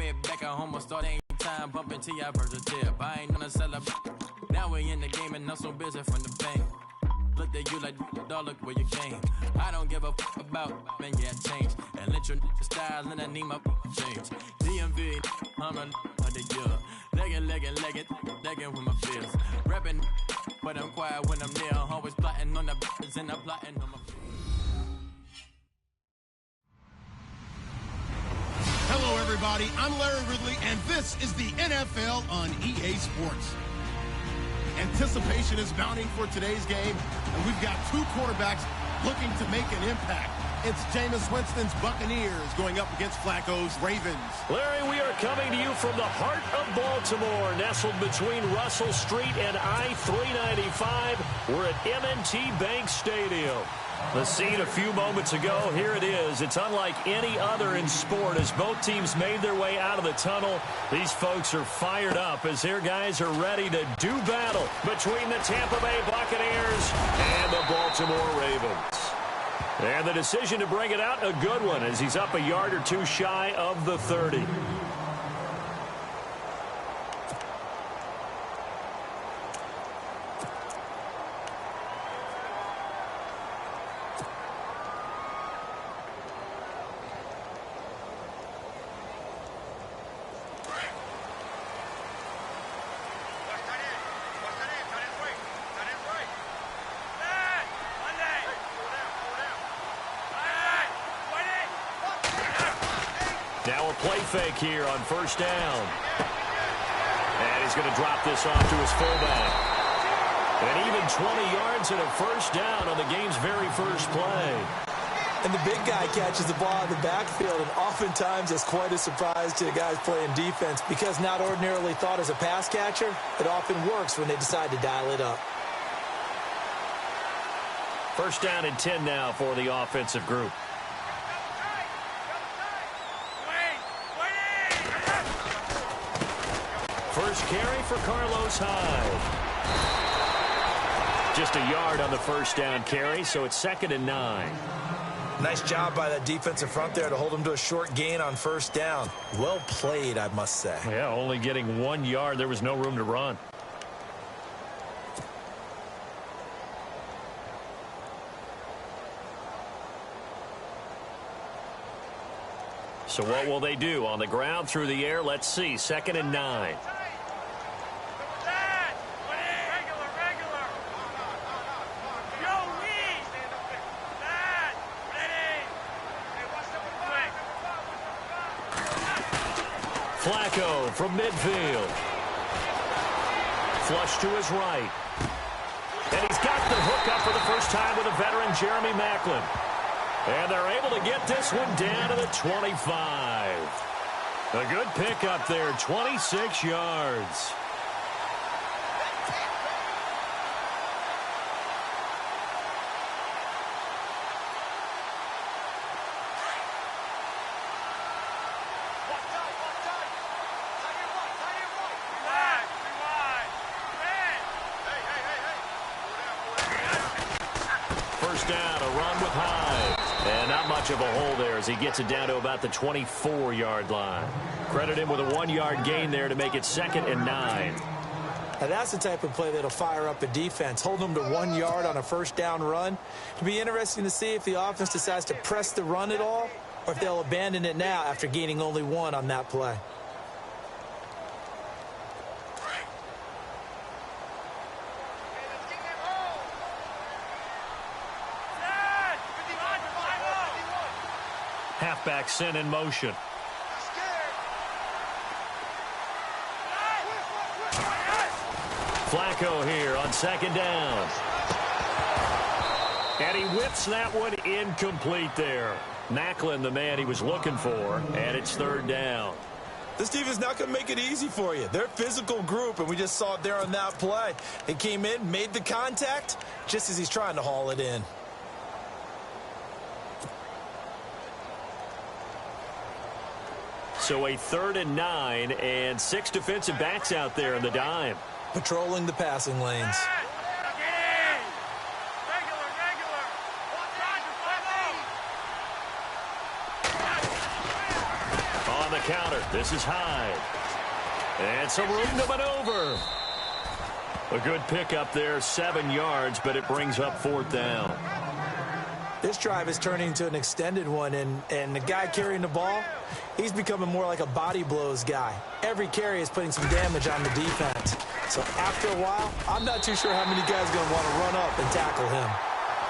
way back at home, I started time bumping till I burst a tip. I ain't gonna celebrate. Now we in the game and I'm so busy from the bank. Looked at you like, dog, look where you came. I don't give a about, man, yeah, change. And let your style and I need my change. DMV, I'm a of the year. Legging with my fears. Rapping, but I'm quiet when I'm near. Always plotting on the business and I'm plotting on my fears. Hello, everybody. I'm Larry Ridley, and this is the NFL on EA Sports. Anticipation is mounting for today's game, and we've got two quarterbacks looking to make an impact. It's Jameis Winston's Buccaneers going up against Flacco's Ravens. Larry, we are coming to you from the heart of Baltimore, nestled between Russell Street and I-395. We're at M&T Bank Stadium. The scene a few moments ago, here it is. It's unlike any other in sport as both teams made their way out of the tunnel. These folks are fired up as their guys are ready to do battle between the Tampa Bay Buccaneers and the Baltimore Ravens. And the decision to bring it out, a good one, as he's up a yard or two shy of the 30. Now a play fake here on first down. And he's going to drop this off to his fullback. And even 20 yards and a first down on the game's very first play. And the big guy catches the ball in the backfield, and oftentimes it's quite a surprise to the guys playing defense because not ordinarily thought as a pass catcher, it often works when they decide to dial it up. First down and 10 now for the offensive group. First carry for Carlos Hyde. Just a yard on the first down carry, so it's 2nd and 9. Nice job by that defensive front there to hold him to a short gain on first down. Well played, I must say. Yeah, only getting 1 yard. There was no room to run. So what will they do? On the ground, through the air, let's see. 2nd and 9. Flacco from midfield. Flush to his right. And he's got the hook up for the first time with a veteran, Jeremy Maclin. And they're able to get this one down to the 25. A good pickup there, 26 yards. Down, a run with Hyde. And not much of a hole there as he gets it down to about the 24-yard line. Credit him with a 1-yard gain there to make it 2nd and 9. Now that's the type of play that'll fire up a defense. Hold them to 1 yard on a first down run. It'll be interesting to see if the offense decides to press the run at all or if they'll abandon it now after gaining only 1 on that play. Halfback sent in motion. Flacco here on 2nd down. And he whips that one incomplete there. Maclin, the man he was looking for, and it's 3rd down. This defense is not going to make it easy for you. They're a physical group, and we just saw it there on that play. It came in, made the contact, just as he's trying to haul it in. So a 3rd and 9 and 6 defensive backs out there in the dime. Patrolling the passing lanes. counter. This is Hyde. And some room to maneuver. A good pickup there, 7 yards, but it brings up 4th down. This drive is turning into an extended one, and the guy carrying the ball, he's becoming more like a body blows guy. Every carry is putting some damage on the defense. So after a while, I'm not too sure how many guys are going to want to run up and tackle him.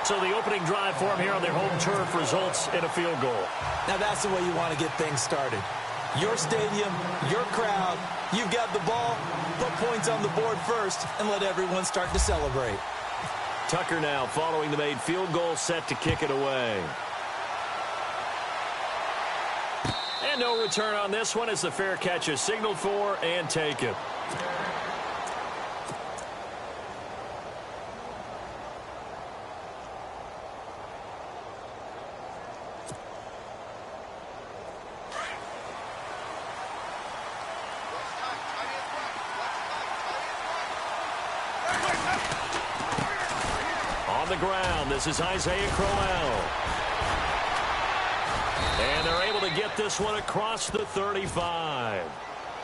So the opening drive for him here on their home turf results in a field goal. Now that's the way you want to get things started. Your stadium, your crowd, you've got the ball, put points on the board first, and let everyone start to celebrate. Tucker now following the made field goal, set to kick it away. And no return on this one as the fair catch is signaled for and taken. The ground. This is Isaiah Crowell. And they're able to get this one across the 35.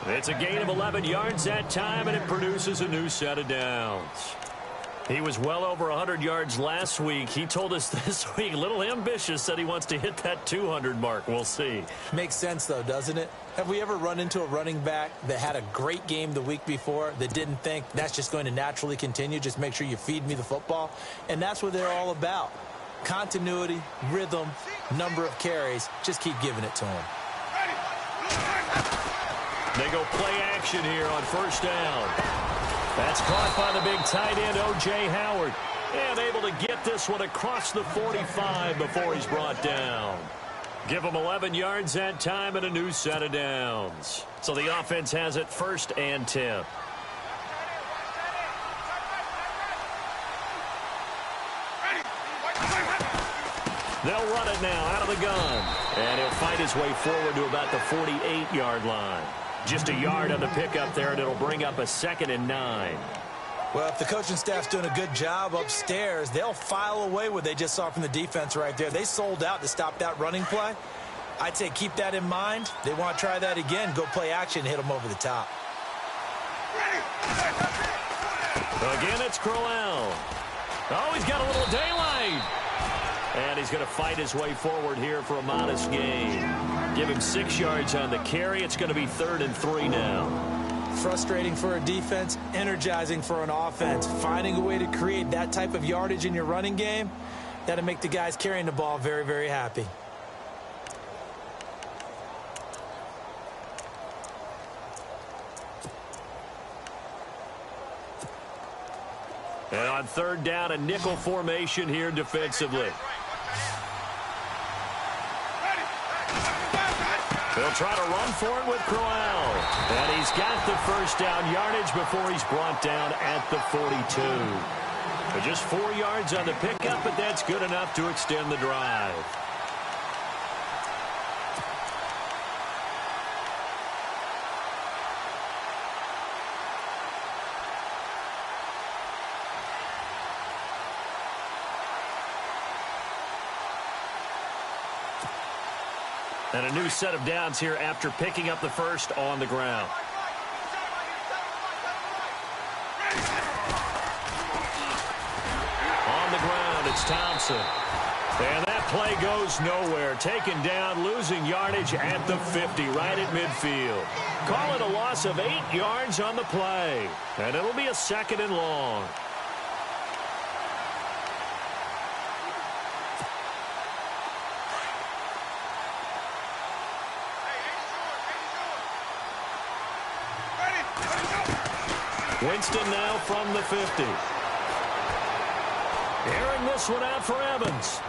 It's a gain of 11 yards that time, and it produces a new set of downs. He was well over 100 yards last week. He told us this week, a little ambitious, that he wants to hit that 200 mark. We'll see. Makes sense, though, doesn't it? Have we ever run into a running back that had a great game the week before that didn't think that's just going to naturally continue? Just make sure you feed me the football. And that's what they're all about. Continuity, rhythm, number of carries. Just keep giving it to them. They go play action here on 1st down. That's caught by the big tight end, O.J. Howard. And able to get this one across the 45 before he's brought down. Give him 11 yards that time and a new set of downs. So the offense has it 1st and 10. They'll run it now out of the gun. And he'll fight his way forward to about the 48-yard line. Just a yard on the pickup there, and it'll bring up a 2nd and 9. Well, if the coaching staff's doing a good job upstairs, they'll file away what they just saw from the defense right there. They sold out to stop that running play. I'd say keep that in mind. They want to try that again. Go play action and hit them over the top. Again, it's Crowell. Oh, he's got a little daylight. And he's going to fight his way forward here for a modest gain. Give him 6 yards on the carry. It's going to be 3rd and 3 now. Frustrating for a defense, energizing for an offense. Finding a way to create that type of yardage in your running game, that'll make the guys carrying the ball very, very happy. And on 3rd down, a nickel formation here defensively. They'll try to run for it with Crowell. And he's got the 1st down yardage before he's brought down at the 42. But just 4 yards on the pickup, but that's good enough to extend the drive. And a new set of downs here after picking up the 1st on the ground. On the ground, it's Thompson. And that play goes nowhere. Taken down, losing yardage at the 50, right at midfield. Call it a loss of 8 yards on the play. And it'll be a 2nd and long. Winston now from the 50. Airing this one out for Evans.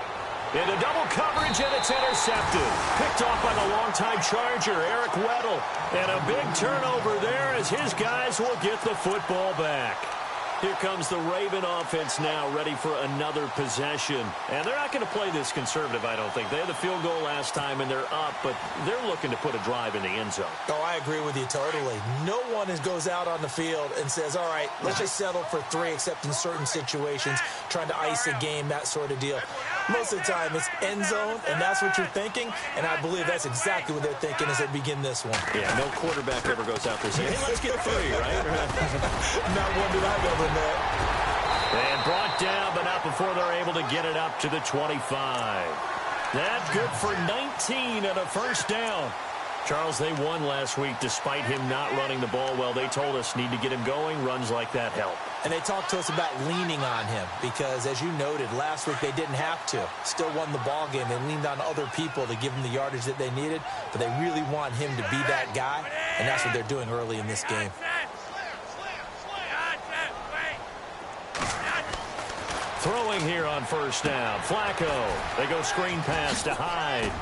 Into double coverage, and it's intercepted. Picked off by the longtime Charger, Eric Weddle. And a big turnover there as his guys will get the football back. Here comes the Raven offense now, ready for another possession. And they're not going to play this conservative, I don't think. They had the field goal last time, and they're up, but they're looking to put a drive in the end zone. Oh, I agree with you totally. No one goes out on the field and says, all right, let's just settle for 3, except in certain situations, trying to ice a game, that sort of deal. Most of the time, it's end zone, and that's what you're thinking, and I believe that's exactly what they're thinking as they begin this one. Yeah, no quarterback ever goes out there saying, hey, let's get 3, right? Not one that I've ever met. And brought down, but not before they're able to get it up to the 25. That's good for 19 and a first down. Charles, they won last week despite him not running the ball well. They told us need to get him going. Runs like that help. And they talked to us about leaning on him because, as you noted, last week they didn't have to. Still won the ball game. They leaned on other people to give them the yardage that they needed, but they really want him to be that guy, and that's what they're doing early in this game. Throwing here on first down. Flacco. They go screen pass to Hyde.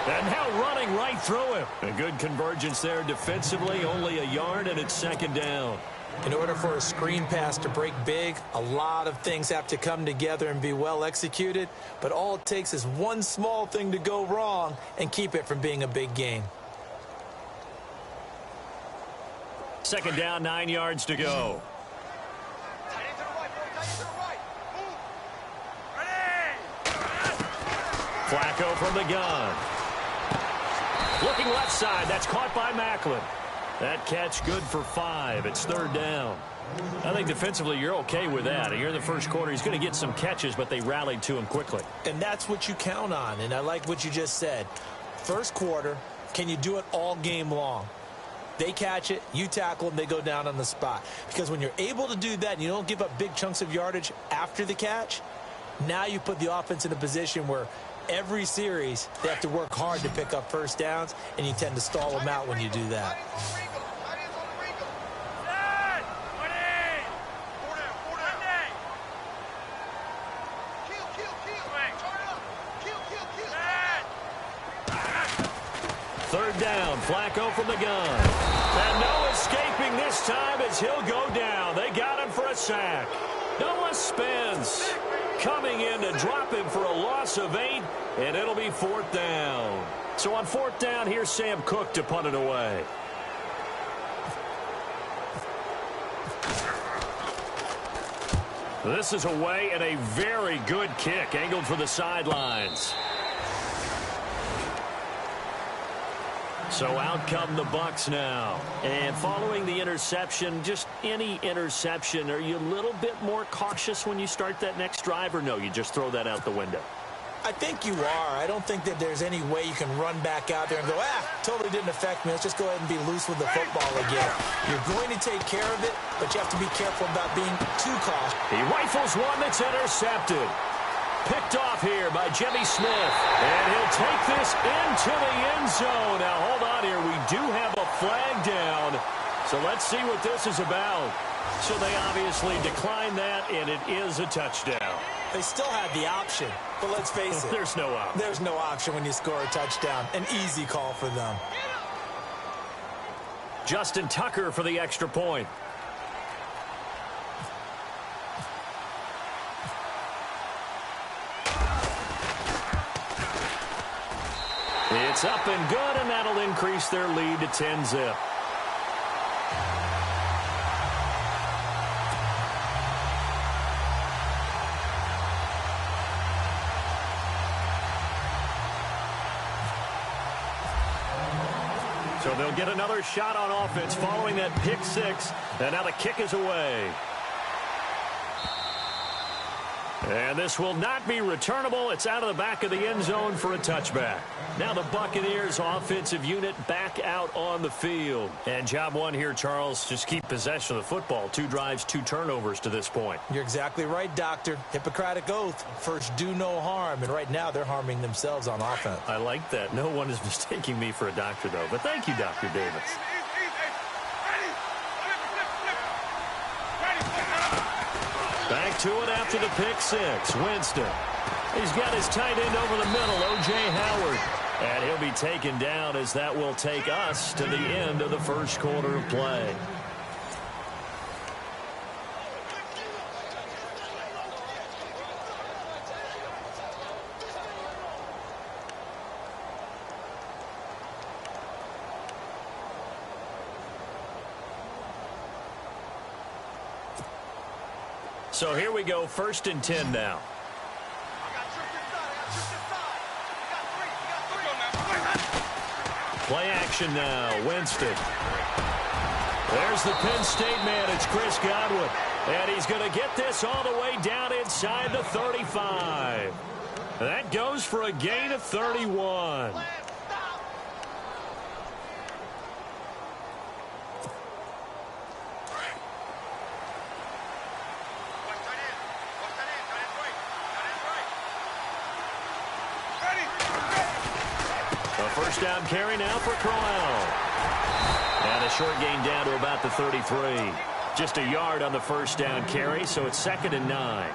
And now running right through him. A good convergence there defensively. Only a yard, and it's second down. In order for a screen pass to break big, a lot of things have to come together and be well executed. But all it takes is one small thing to go wrong and keep it from being a big gain. Second down, 9 yards to go. Flacco from the gun. Looking left side. That's caught by Macklin. That catch good for 5. It's third down. I think defensively you're okay with that. Here in the first quarter, he's going to get some catches, but they rallied to him quickly. And that's what you count on, and I like what you just said. First quarter, can you do it all game long? They catch it, you tackle them, they go down on the spot. Because when you're able to do that and you don't give up big chunks of yardage after the catch, now you put the offense in a position where every series they have to work hard to pick up first downs, and you tend to stall them out when you do that. Third down, Flacco from the gun. And no escaping this time as he'll go down. They got him for a sack. Noah Spence coming in to drop him for a loss of 8, and it'll be fourth down. So on fourth down, here's Sam Cook to punt it away. This is away and a very good kick, angled for the sidelines. So out come the Bucs now. And following the interception, just any interception, are you a little bit more cautious when you start that next drive, or no, you just throw that out the window? I think you are. I don't think that there's any way you can run back out there and go, totally didn't affect me. Let's just go ahead and be loose with the football again. You're going to take care of it, but you have to be careful about being too cautious. He rifles one that's intercepted. Picked off here by Jimmy Smith. And he'll take this into the end zone. Now, hold on here. We do have a flag down. So let's see what this is about. So they obviously declined that, and it is a touchdown. They still had the option, but let's face it. There's no option. There's no option when you score a touchdown. An easy call for them. Justin Tucker for the extra point. It's up and good, and that'll increase their lead to 10-zip. So they'll get another shot on offense following that pick six, and now the kick is away. And this will not be returnable. It's out of the back of the end zone for a touchback. Now the Buccaneers offensive unit back out on the field. And job one here, Charles, just keep possession of the football. 2 drives, 2 turnovers to this point. You're exactly right, Doctor. Hippocratic oath. First, do no harm. And right now, they're harming themselves on offense. I like that. No one is mistaking me for a doctor, though. But thank you, Dr. Davis. Back to it after the pick six. Winston. He's got his tight end over the middle, O.J. Howard. And he'll be taken down as that will take us to the end of the first quarter of play. So here we go, 1st and 10 now. Play action now. Winston. There's the Penn State man. It's Chris Godwin. And he's going to get this all the way down inside the 35. That goes for a gain of 31. A first down carry now for Crowell. And a short gain down to about the 33. Just a yard on the first down carry, so it's 2nd and 9.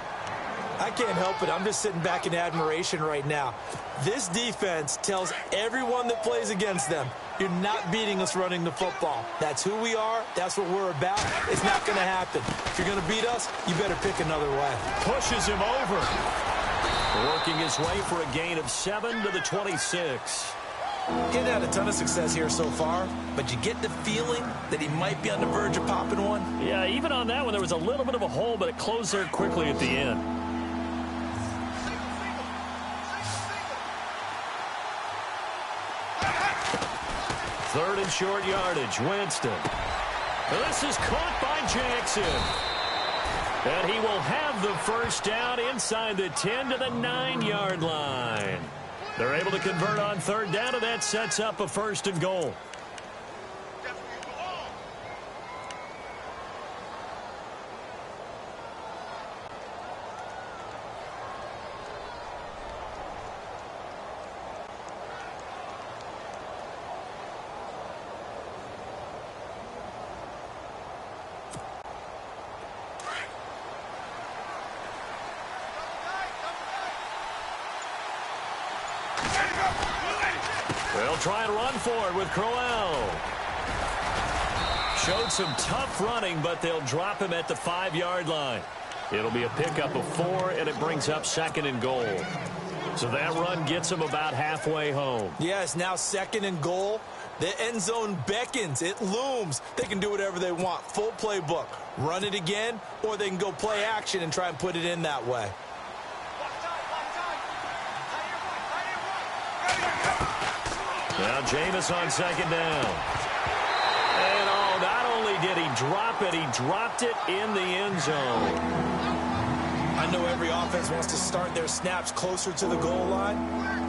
I can't help it. I'm just sitting back in admiration right now. This defense tells everyone that plays against them, you're not beating us running the football. That's who we are. That's what we're about. It's not going to happen. If you're going to beat us, you better pick another way. Pushes him over. Working his way for a gain of 7 to the 26. He hasn't had a ton of success here so far, but you get the feeling that he might be on the verge of popping one. Yeah, even on that one, there was a little bit of a hole, but it closed there quickly at the end. Third and short yardage, Winston. This is caught by Jackson. And he will have the first down inside the 10 to the 9-yard line. They're able to convert on third down, and that sets up a 1st and goal. They'll try and run for it with Crowell. Showed some tough running, but they'll drop him at the 5-yard line. It'll be a pickup of 4, and it brings up 2nd and goal. So that run gets him about halfway home. Yes, now 2nd and goal. The end zone beckons. It looms. They can do whatever they want. Full playbook. Run it again, or they can go play action and try and put it in that way. Now Jameis on 2nd down. And not only did he drop it, he dropped it in the end zone. I know every offense wants to start their snaps closer to the goal line,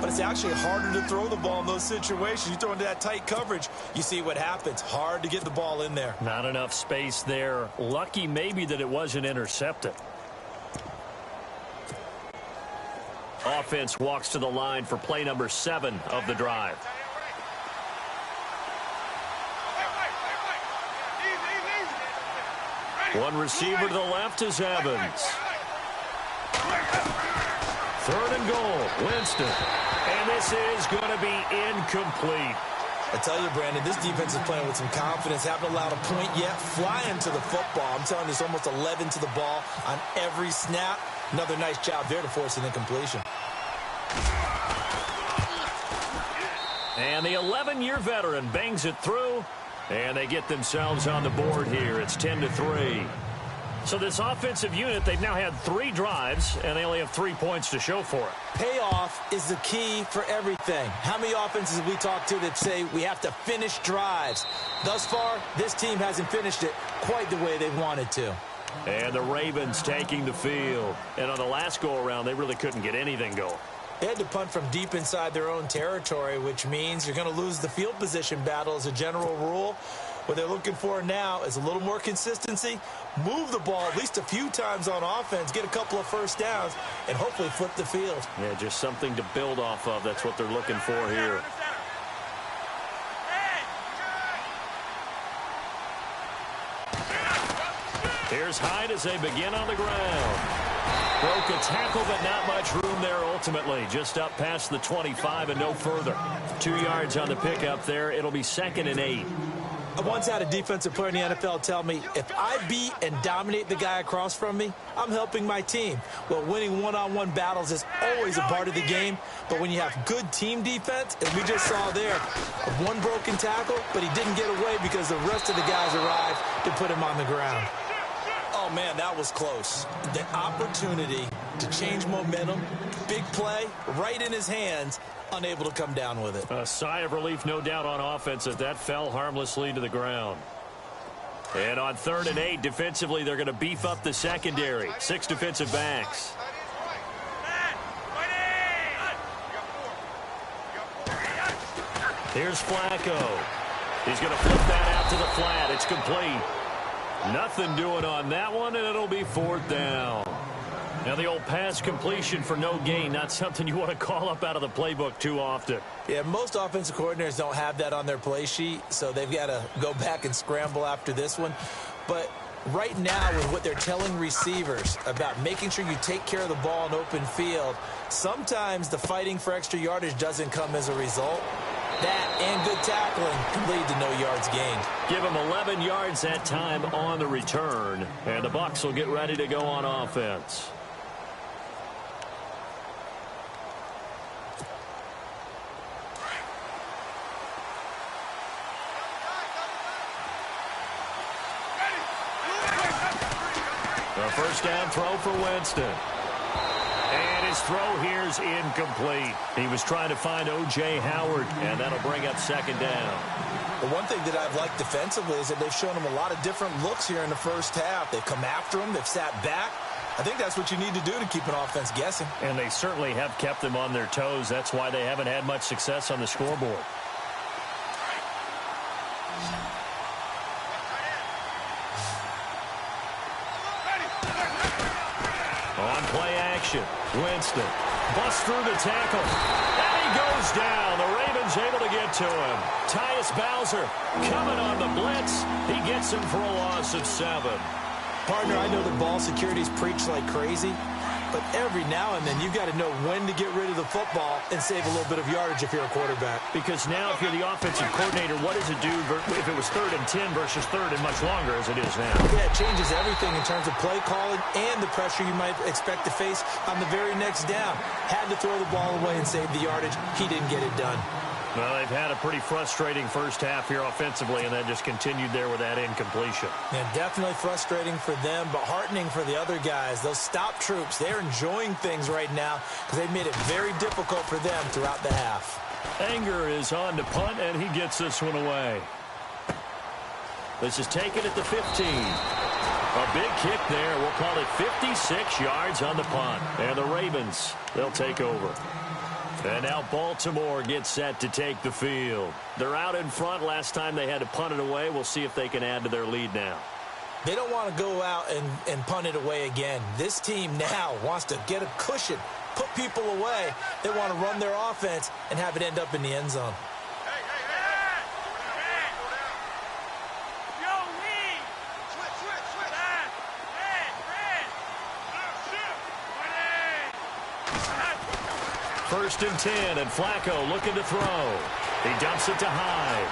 but it's actually harder to throw the ball in those situations. You throw into that tight coverage, you see what happens. Hard to get the ball in there. Not enough space there. Lucky maybe that it wasn't intercepted. Offense walks to the line for play number 7 of the drive. One receiver to the left is Evans. 3rd and goal, Winston. And this is going to be incomplete. I tell you, Brandon, this defense is playing with some confidence. Haven't allowed a point yet. Flying to the football. I'm telling you, it's almost 11 to the ball on every snap. Another nice job there to force an incompletion. And the 11-year veteran bangs it through. And they get themselves on the board here. It's 10-3. So this offensive unit, they've now had 3 drives, and they only have 3 points to show for it. Payoff is the key for everything. How many offenses have we talked to that say we have to finish drives? Thus far, this team hasn't finished it quite the way they wanted to. And the Ravens taking the field. And on the last go-around, they really couldn't get anything going. They had to punt from deep inside their own territory, which means you're going to lose the field position battle as a general rule. What they're looking for now is a little more consistency, move the ball at least a few times on offense, get a couple of first downs, and hopefully flip the field. Yeah, just something to build off of. That's what they're looking for here. Here's Hyde as they begin on the ground. Broke a tackle, but not much room there ultimately. Just up past the 25 and no further. 2 yards on the pickup there. It'll be 2nd and 8. I once had a defensive player in the NFL tell me, if I beat and dominate the guy across from me, I'm helping my team. Well, winning one-on-one battles is always a part of the game, but when you have good team defense, as we just saw there, one broken tackle, but he didn't get away because the rest of the guys arrived to put him on the ground. Oh, man, that was close. The opportunity to change momentum. Big play, right in his hands, unable to come down with it. A sigh of relief, no doubt, on offense that fell harmlessly to the ground. And on 3rd and 8, defensively, they're going to beef up the secondary. 6 defensive backs. Here's Flacco. He's going to flip that out to the flat. It's complete. Nothing doing on that one, and it'll be 4th down. Now, the old pass completion for no gain, not something you want to call up out of the playbook too often. Yeah, most offensive coordinators don't have that on their play sheet, so they've got to go back and scramble after this one. But right now, with what they're telling receivers about making sure you take care of the ball in open field, sometimes the fighting for extra yardage doesn't come as a result. That and good tackling can lead to no yards gained. Give them 11 yards that time on the return, and the Bucs will get ready to go on offense. A first down throw for Winston. And his throw here is incomplete. He was trying to find O.J. Howard, and that'll bring up 2nd down. The one thing that I've liked defensively is that they've shown him a lot of different looks here in the first half. They've come after him. They've sat back. I think that's what you need to do to keep an offense guessing. And they certainly have kept them on their toes. That's why they haven't had much success on the scoreboard. On play action, Winston busts through the tackle, and he goes down. The Ravens able to get to him. Tyus Bowser coming on the blitz. He gets him for a loss of 7. Partner, I know the ball security's preached like crazy, but every now and then you've got to know when to get rid of the football and save a little bit of yardage if you're a quarterback. Because now if you're the offensive coordinator, what does it do if it was 3rd and 10 versus 3rd and much longer as it is now? Yeah, it changes everything in terms of play calling and the pressure you might expect to face on the very next down. Had to throw the ball away and save the yardage. He didn't get it done. Well, they've had a pretty frustrating first half here offensively, and then just continued there with that incompletion. Yeah, definitely frustrating for them, but heartening for the other guys. Those stop troops, they're enjoying things right now because they've made it very difficult for them throughout the half. Anger is on to punt, and he gets this one away. This is taken at the 15. A big kick there. We'll call it 56 yards on the punt. And the Ravens, they'll take over. And now Baltimore gets set to take the field. They're out in front. Last time they had to punt it away. We'll see if they can add to their lead now. They don't want to go out and punt it away again. This team now wants to get a cushion, put people away. They want to run their offense and have it end up in the end zone. First and 10, and Flacco looking to throw. He dumps it to Hyde.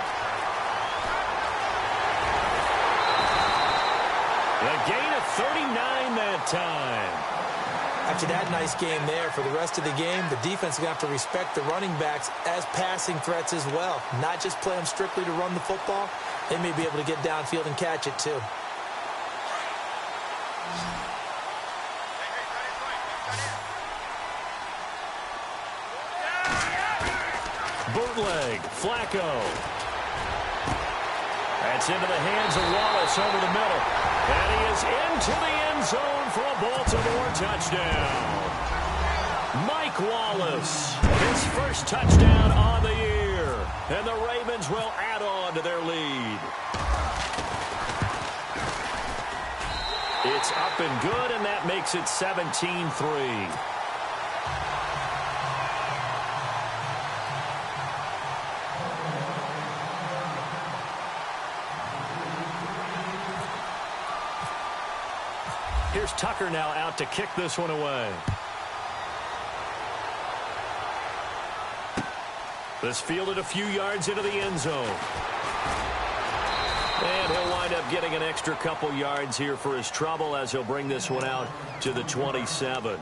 The gain of 39 that time. After that nice game there, for the rest of the game, the defense is going to have to respect the running backs as passing threats as well. Not just play them strictly to run the football. They may be able to get downfield and catch it too. Bootleg, Flacco. That's into the hands of Wallace over the middle. And he is into the end zone for a Baltimore touchdown. Mike Wallace, his first touchdown on the year. And the Ravens will add on to their lead. It's up and good, and that makes it 17-3. Here's Tucker now out to kick this one away. This fielded a few yards into the end zone. And he'll wind up getting an extra couple yards here for his trouble as he'll bring this one out to the 27.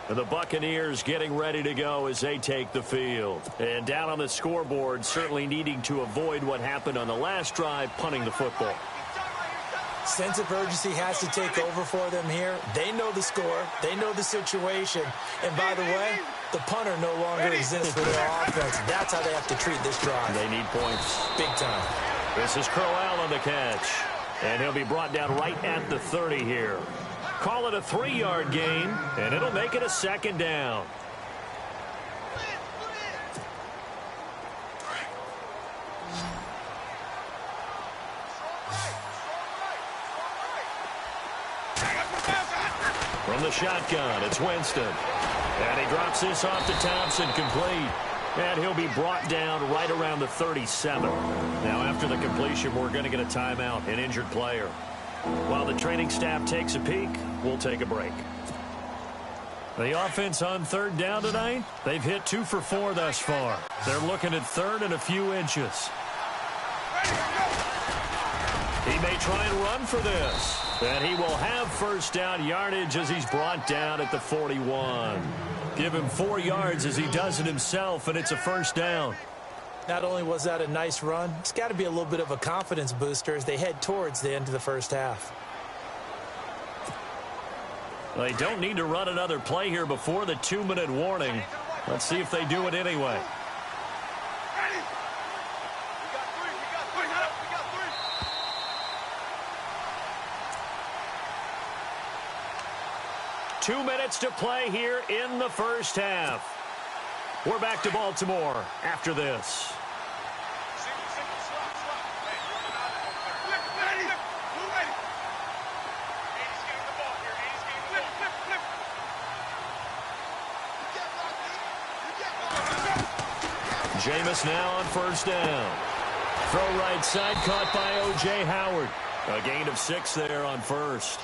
And the Buccaneers getting ready to go as they take the field. And down on the scoreboard, certainly needing to avoid what happened on the last drive, punting the football. Sense of urgency has to take over for them here. They know the score. They know the situation. And by the way, the punter no longer exists for their offense. That's how they have to treat this drive. They need points. Big time. This is Crowell on the catch. And he'll be brought down right at the 30 here. Call it a 3-yard gain, and it'll make it a 2nd down. From the shotgun, it's Winston. And he drops this off to Thompson, complete. And he'll be brought down right around the 37. Now, after the completion, we're going to get a timeout, an injured player. While the training staff takes a peek, we'll take a break. The offense on 3rd down tonight, they've hit 2 for 4 thus far. They're looking at 3rd and a few inches. He may try and run for this. And he will have 1st down yardage as he's brought down at the 41. Give him 4 yards as he does it himself, and it's a 1st down. Not only was that a nice run, it's got to be a little bit of a confidence booster as they head towards the end of the 1st half. They don't need to run another play here before the 2-minute warning. Let's see if they do it anyway. 2 minutes to play here in the 1st half. We're back to Baltimore after this. Jameis now on 1st down. Throw right side, caught by O.J. Howard. A gain of 6 there on 1st.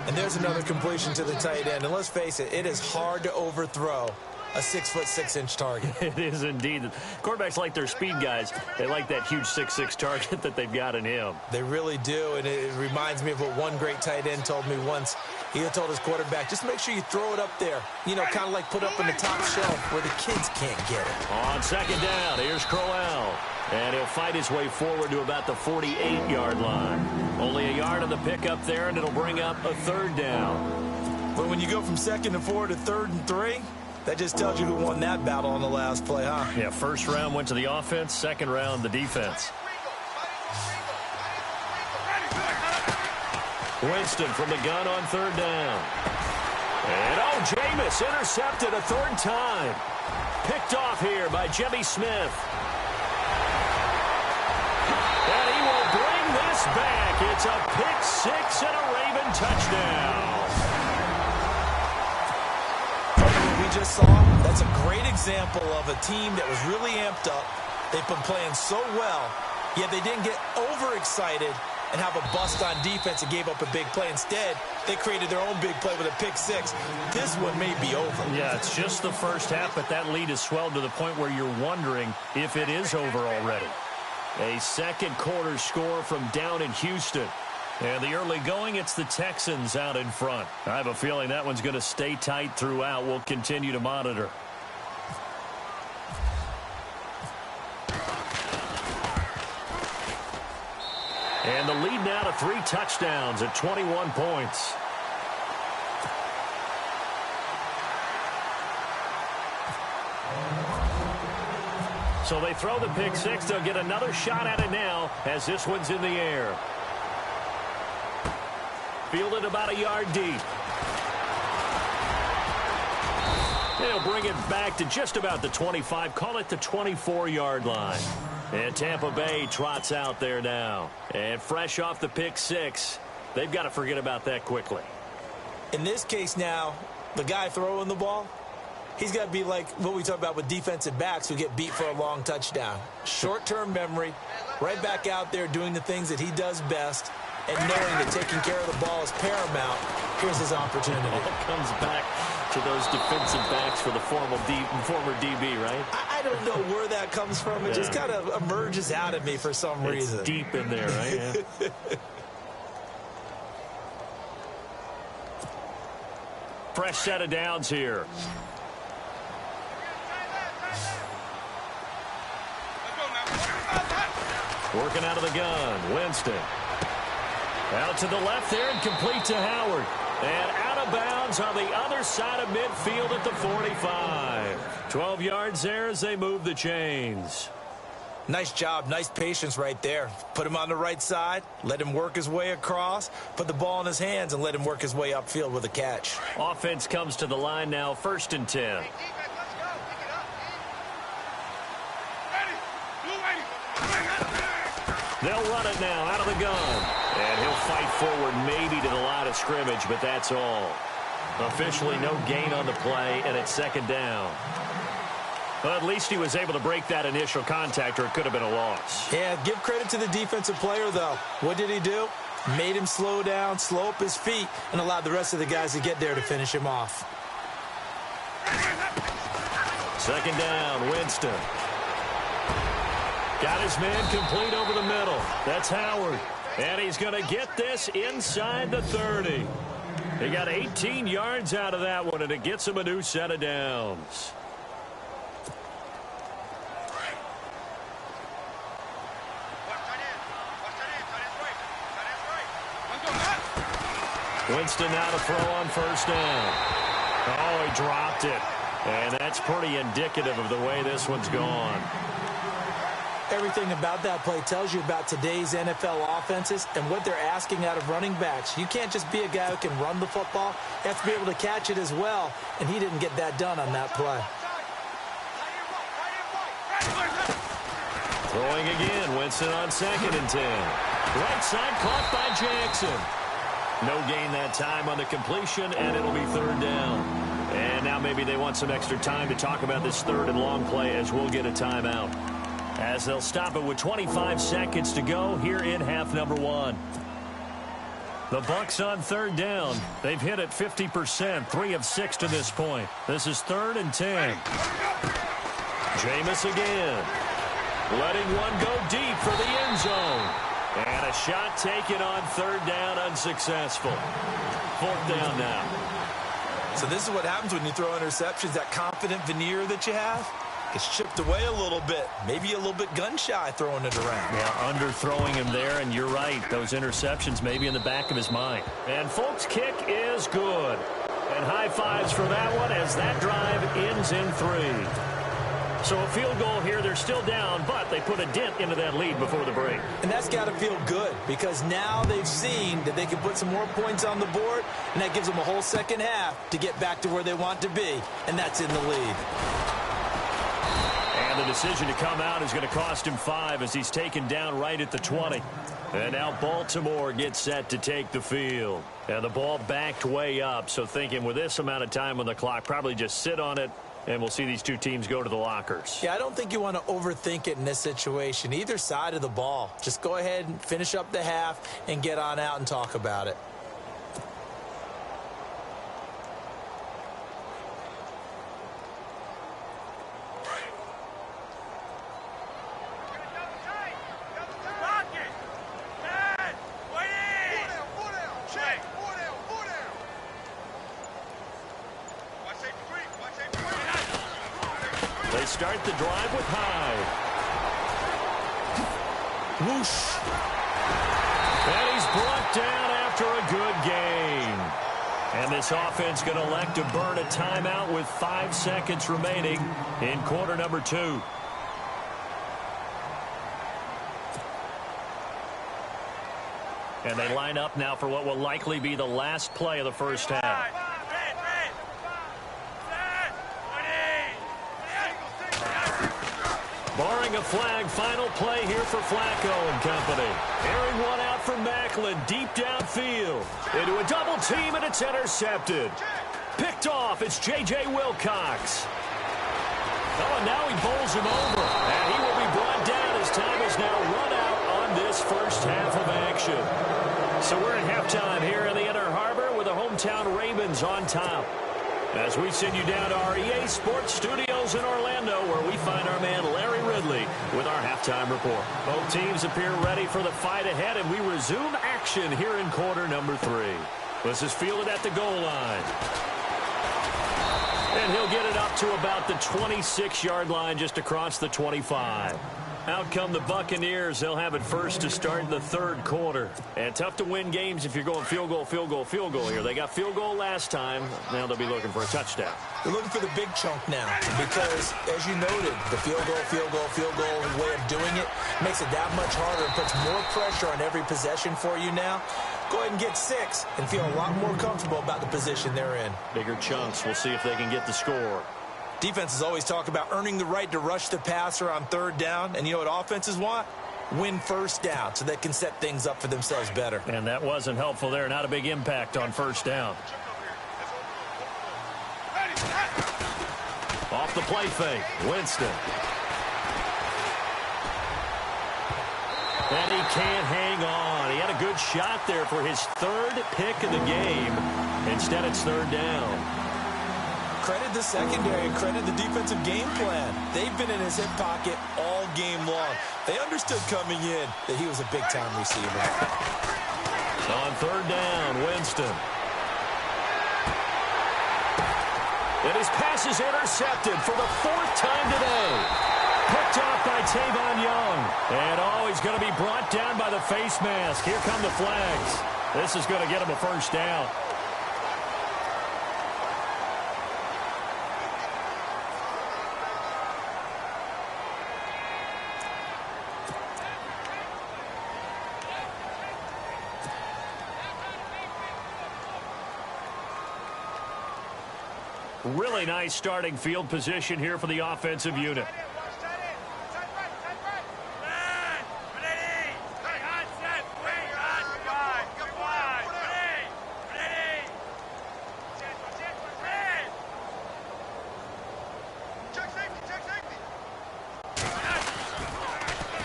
And there's another completion to the tight end. And let's face it, it is hard to overthrow a 6'6" target. It is indeed. Quarterbacks like their speed guys. They like that huge 6'6" target that they've got in him. They really do, and it reminds me of what one great tight end told me once. He had told his quarterback, just make sure you throw it up there. You know, kind of like put up in the top shelf where the kids can't get it. On 2nd down, here's Crowell. And he'll fight his way forward to about the 48-yard line. Only a yard on the pickup there, and it'll bring up a 3rd down. But when you go from 2nd and 4 to 3rd and 3, that just tells you who won that battle on the last play, huh? Yeah, 1st round went to the offense, 2nd round the defense. Winston from the gun on 3rd down. And Jameis intercepted a 3rd time. Picked off here by Jimmy Smith. And he will bring this back. It's a pick 6 and a Raven touchdown. We just saw, that's a great example of a team that was really amped up. They've been playing so well, yet they didn't get overexcited and have a bust on defense and gave up a big play. Instead, they created their own big play with a pick 6. This one may be over. Yeah, it's just the 1st half, but that lead has swelled to the point where you're wondering if it is over already. A 2nd quarter score from down in Houston. And the early going, it's the Texans out in front. I have a feeling that one's going to stay tight throughout. We'll continue to monitor. And the lead now to 3 touchdowns at 21 points. So they throw the pick 6. They'll get another shot at it now as this one's in the air. Fielded about a yard deep. They'll bring it back to just about the 25. Call it the 24-yard line. And Tampa Bay trots out there now. And fresh off the pick 6, they've got to forget about that quickly. In this case now, the guy throwing the ball, he's got to be like what we talk about with defensive backs who get beat for a long touchdown. Short-term memory, right back out there doing the things that he does best, and knowing that taking care of the ball is paramount. Here's his opportunity. It all comes back to those defensive backs for the former DB, right? I don't know where that comes from. It just kind of emerges out of me for some reason. It's deep in there, right? Yeah. Fresh set of downs here. Working out of the gun, Winston. Out to the left there and complete to Howard. And out of bounds on the other side of midfield at the 45. 12 yards there as they move the chains. Nice job, nice patience right there. Put him on the right side, let him work his way across, put the ball in his hands, and let him work his way upfield with a catch. Offense comes to the line now, 1st and 10. They'll run it now out of the gun. And he'll fight forward maybe to the line of scrimmage, but that's all. Officially no gain on the play, and it's 2nd down. Well, at least he was able to break that initial contact, or it could have been a loss. Yeah, give credit to the defensive player, though. What did he do? Made him slow down, slow up his feet, and allowed the rest of the guys to get there to finish him off. 2nd down, Winston. Got his man complete over the middle. That's Howard. And he's going to get this inside the 30. He got 18 yards out of that one, and it gets him a new set of downs. Winston now to throw on 1st down. Oh, he dropped it. And that's pretty indicative of the way this one's gone. Everything about that play tells you about today's NFL offenses and what they're asking out of running backs. You can't just be a guy who can run the football. You have to be able to catch it as well, and he didn't get that done on that play. Throwing again, Winston on 2nd and 10. Right side caught by Jackson. No gain that time on the completion, and it'll be 3rd down. And now maybe they want some extra time to talk about this 3rd and long play, as we'll get a timeout. As they'll stop it with 25 seconds to go here in half number 1. The Bucs on 3rd down. They've hit it 50%, 3 of 6 to this point. This is 3rd and 10. Jameis again. Letting one go deep for the end zone. And a shot taken on 3rd down, unsuccessful. 4th down now. So this is what happens when you throw interceptions. That confident veneer that you have gets chipped away a little bit. Maybe a little bit gun-shy throwing it around. Yeah, underthrowing him there, and you're right. Those interceptions maybe in the back of his mind. And Folk's kick is good. And high fives for that one as that drive ends in 3. So a field goal here. They're still down, but they put a dent into that lead before the break. And that's got to feel good because now they've seen that they can put some more points on the board, and that gives them a whole 2nd half to get back to where they want to be, and that's in the lead. And the decision to come out is going to cost him 5 as he's taken down right at the 20. And now Baltimore gets set to take the field. And the ball backed way up, so thinking with this amount of time on the clock, probably just sit on it. And we'll see these two teams go to the lockers. Yeah, I don't think you want to overthink it in this situation. Either side of the ball. Just go ahead and finish up the half and get on out and talk about it. Start the drive with Hyde. Whoosh. And he's brought down after a good game. And this offense going to elect to burn a timeout with 5 seconds remaining in quarter number 2. And they line up now for what will likely be the last play of the first half. Barring a flag, final play here for Flacco and company. Airing one out from Macklin, deep downfield. Into a double team, and it's intercepted. Picked off, it's J.J. Wilcox. Oh, and now he bowls him over. And he will be brought down as time is now run out on this first half of action. So we're at halftime here in the Inner Harbor with the hometown Ravens on top. As we send you down to our EA Sports Studios in Orlando, where we find our man Larry Ridley with our halftime report. Both teams appear ready for the fight ahead, and we resume action here in quarter number 3. This is fielded at the goal line. And he'll get it up to about the 26-yard line, just across the 25. Out come the Buccaneers. They'll have it first to start the third quarter. And tough to win games if you're going field goal, field goal, field goal here. They got field goal last time. Now they'll be looking for a touchdown. They're looking for the big chunk now because, as you noted, the field goal, field goal, field goal way of doing it makes it that much harder and puts more pressure on every possession for you now. Go ahead and get 6 and feel a lot more comfortable about the position they're in. Bigger chunks. We'll see if they can get the score. Defenses always talk about earning the right to rush the passer on third down. And you know what offenses want? Win first down so they can set things up for themselves better. And that wasn't helpful there. Not a big impact on first down. Off the play fake. Winston. And he can't hang on. He had a good shot there for his third pick of the game. Instead, it's third down. Credit the secondary and credit the defensive game plan. They've been in his hip pocket all game long. They understood coming in that he was a big-time receiver. On third down, Winston. And his pass is intercepted for the 4th time today. Picked off by Tavon Young. And he's going to be brought down by the face mask. Here come the flags. This is going to get him a first down. Really nice starting field position here for the offensive unit.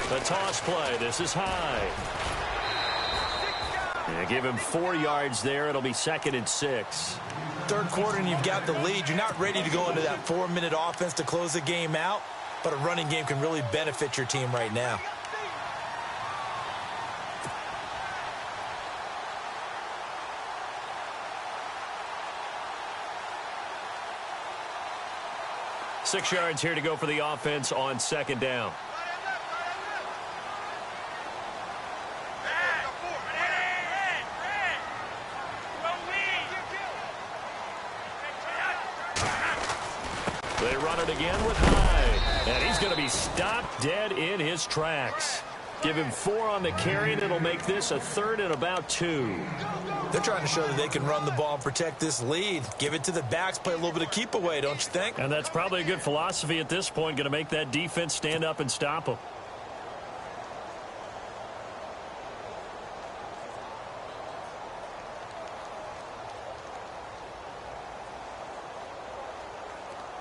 The toss play. This is high. And give him 4 yards there. It'll be 2nd and 6. Third quarter and you've got the lead. You're not ready to go into that 4-minute offense to close the game out, but a running game can really benefit your team right now. Six yards here to go for the offense on second down. They run it again with Hyde. And he's going to be stopped dead in his tracks. Give him 4 on the carry, and it'll make this a 3rd and about 2. They're trying to show that they can run the ball and protect this lead. Give it to the backs, play a little bit of keep away, don't you think? And that's probably a good philosophy at this point, going to make that defense stand up and stop them.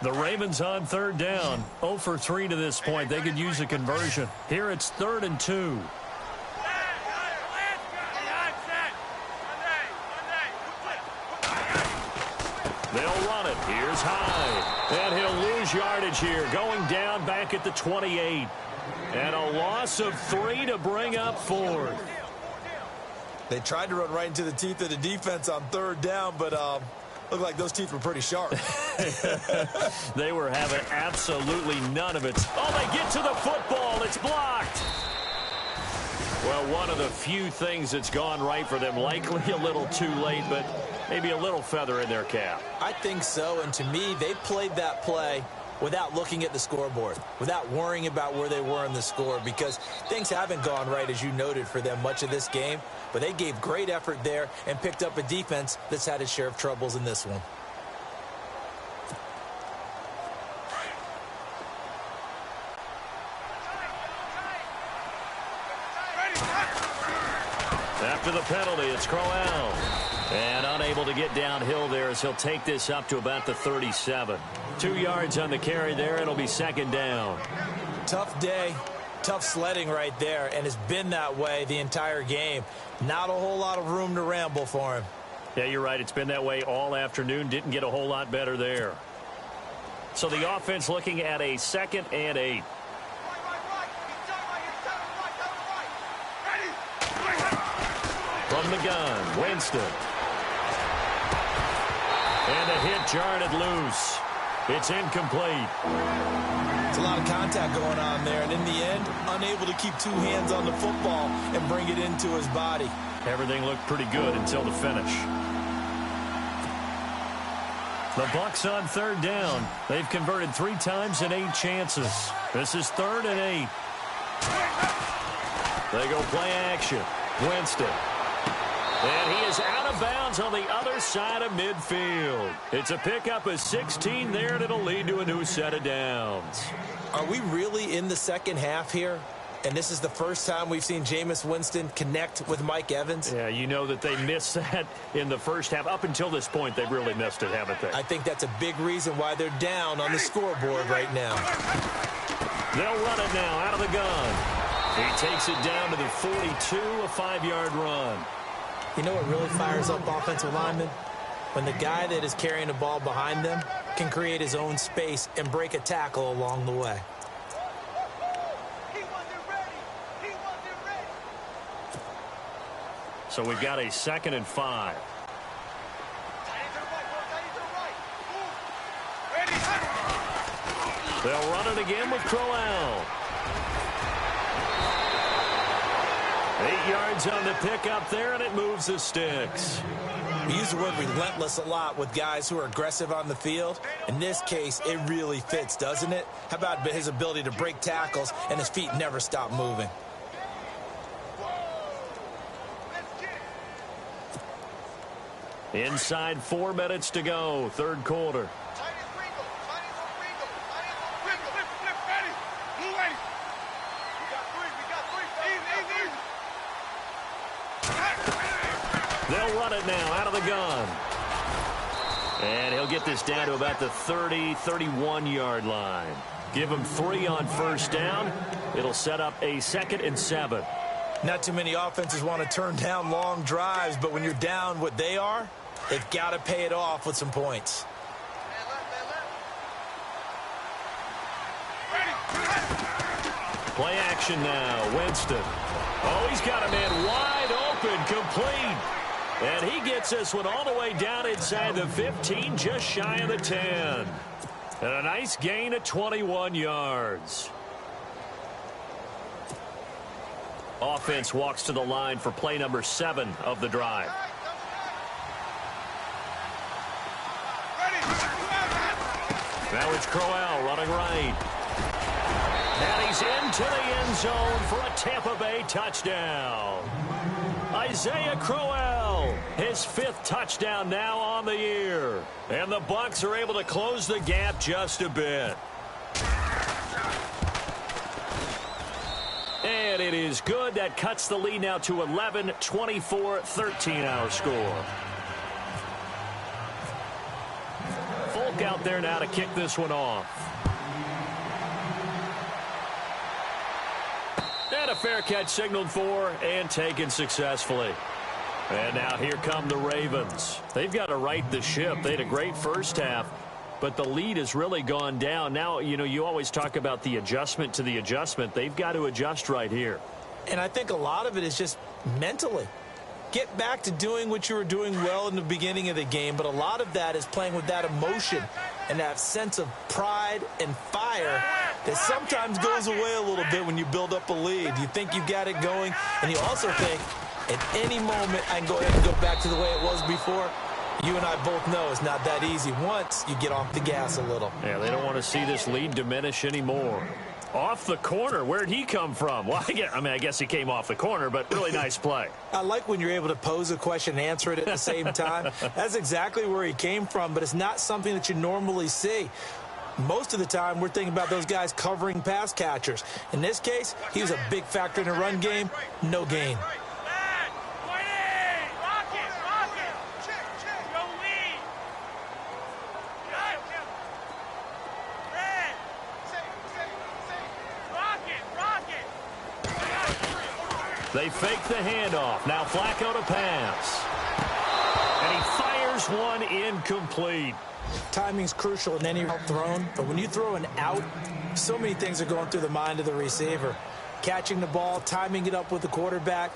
The Ravens on third down. 0 for 3 to this point. They could use a conversion. Here it's 3rd and 2. They'll run it. Here's Hyde. And he'll lose yardage here. Going down back at the 28. And a loss of 3 to bring up 4th. They tried to run right into the teeth of the defense on third down, but looked like those teeth were pretty sharp. They were having absolutely none of it. Oh, they get to the football. It's blocked. Well, one of the few things that's gone right for them. Likely a little too late, but maybe a little feather in their cap. I think so, and to me, they played that play without looking at the scoreboard, without worrying about where they were in the score, because things haven't gone right, as you noted, for them much of this game. But they gave great effort there and picked up a defense that's had its share of troubles in this one. After the penalty, it's Crowell. And unable to get downhill there as he'll take this up to about the 37. 2 yards on the carry there. It'll be 2nd down. Tough day. Tough sledding right there, and it's been that way the entire game. Not a whole lot of room to ramble for him. Yeah, you're right. It's been that way all afternoon. Didn't get a whole lot better there. So the offense looking at a 2nd and 8. From the gun, Winston. And the hit jarred it loose. It's incomplete. It's a lot of contact going on there, and in the end, unable to keep two hands on the football and bring it into his body. Everything looked pretty good until the finish. The Bucs on third down. They've converted 3 times in 8 chances. This is 3rd and 8. They go play action. Winston. And he is out of bounds on the other side of midfield. It's a pickup of 16 there, and it'll lead to a new set of downs. Are we really in the second half here? And this is the first time we've seen Jameis Winston connect with Mike Evans? Yeah, you know that they missed that in the first half. Up until this point, they've really missed it, haven't they? I think that's a big reason why they're down on the scoreboard right now. They'll run it now out of the gun. He takes it down to the 42, a 5-yard run. You know what really fires up offensive linemen? When the guy that is carrying the ball behind them can create his own space and break a tackle along the way. So we've got a 2nd and 5. They'll run it again with Crowell. 8 yards on the pickup there, and it moves the sticks. We use the word relentless a lot with guys who are aggressive on the field. In this case, it really fits, doesn't it? How about his ability to break tackles and his feet never stop moving? Inside 4 minutes to go, 3rd quarter. They'll run it now out of the gun. And he'll get this down to about the 30, 31-yard line. Give him 3 on first down. It'll set up a 2nd and 7. Not too many offenses want to turn down long drives, but when you're down what they are, they've got to pay it off with some points. Play action now. Winston. Oh, he's got a man wide open, complete. And he gets this one all the way down inside the 15, just shy of the 10. And a nice gain of 21 yards. Offense walks to the line for play number 7 of the drive. Now it's Crowell running right. And he's into the end zone for a Tampa Bay touchdown. Isaiah Crowell, his 5th touchdown now on the year. And the Bucs are able to close the gap just a bit. And it is good. That cuts the lead now to 11, 24-13 our score. Folk out there now to kick this one off. And a fair catch signaled for and taken successfully. And now here come the Ravens. They've got to right the ship. They had a great first half, but the lead has really gone down. Now, you know, you always talk about the adjustment to the adjustment. They've got to adjust right here. And I think a lot of it is just mentally. Get back to doing what you were doing well in the beginning of the game, but a lot of that is playing with that emotion and that sense of pride and fire that sometimes goes away a little bit when you build up a lead. You think you got it going, and you also think at any moment I can go ahead and go back to the way it was before. You and I both know it's not that easy once you get off the gas a little. Yeah, they don't want to see this lead diminish anymore. Off the corner. Where'd he come from? Well, I guess he came off the corner, but really nice play. I like when you're able to pose a question and answer it at the same time. That's exactly where he came from, but it's not something that you normally see. Most of the time, we're thinking about those guys covering pass catchers. In this case, he was a big factor in the run game. No gain. They fake the handoff. Now Flacco to pass. And he fires one incomplete. Timing's crucial in any route thrown, but when you throw an out, so many things are going through the mind of the receiver. Catching the ball, timing it up with the quarterback.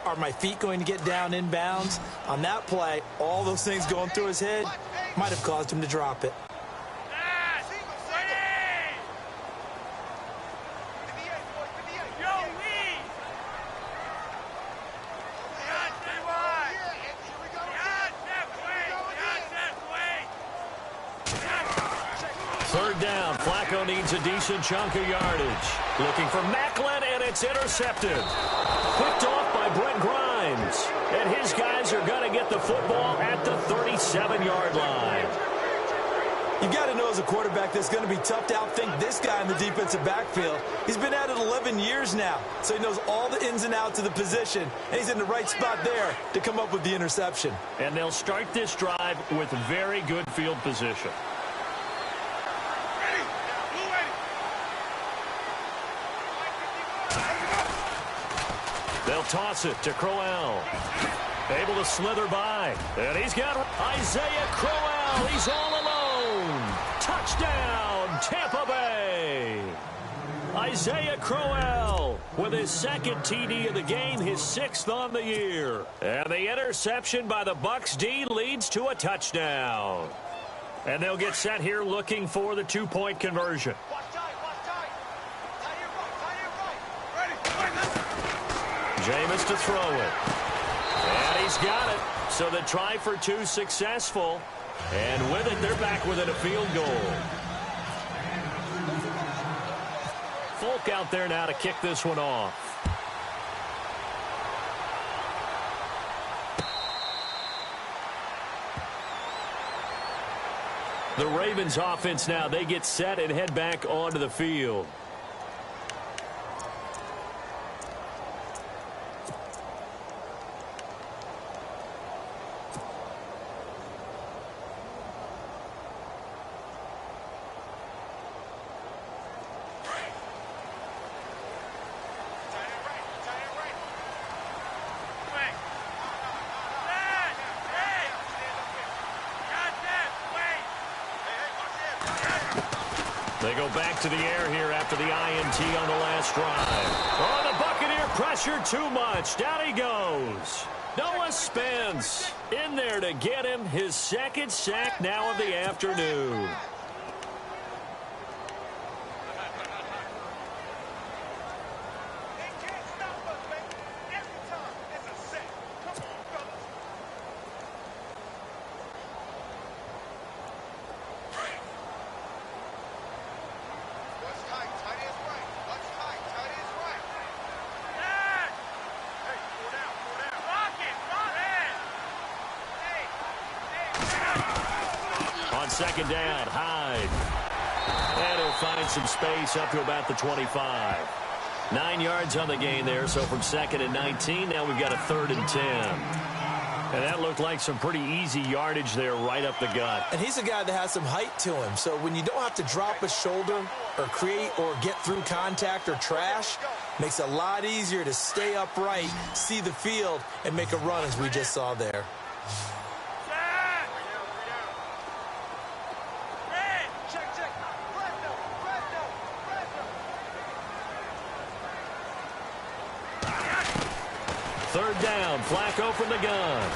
Are my feet going to get down in bounds? On that play, all those things going through his head might have caused him to drop it. Third down. Flacco needs a decent chunk of yardage. Looking for Macklin, and it's intercepted. Picked off by Brent Grimes. And his guys are going to get the football at the 37-yard line. You've got to know as a quarterback that's going to be tough to outthink this guy in the defensive backfield. He's been at it 11 years now, so he knows all the ins and outs of the position, and he's in the right spot there to come up with the interception. And they'll start this drive with very good field position. They'll toss it to Crowell. Able to slither by. And he's got Isaiah Crowell. He's all alone. Touchdown, Tampa Bay. Isaiah Crowell with his second TD of the game, his 6th on the year. And the interception by the Bucs D leads to a touchdown. And they'll get set here looking for the 2-point conversion. Jameis to throw it. And he's got it. So the try for 2 successful. And with it, they're back within a field goal. Folk out there now to kick this one off. The Ravens offense now, they get set and head back onto the field. They go back to the air here after the INT on the last drive. Oh, the Buccaneer pressure too much. Down he goes. Noah Spence in there to get him his 2nd sack now of the afternoon. On 2nd down, Hyde. And he'll find some space up to about the 25. 9 yards on the gain there, so from 2nd and 19, now we've got a 3rd and 10. And that looked like some pretty easy yardage there right up the gut. And he's a guy that has some height to him, so when you don't have to drop a shoulder or create or get through contact or trash, makes it a lot easier to stay upright, see the field, and make a run as we just saw there. Third down, Flacco from the gun.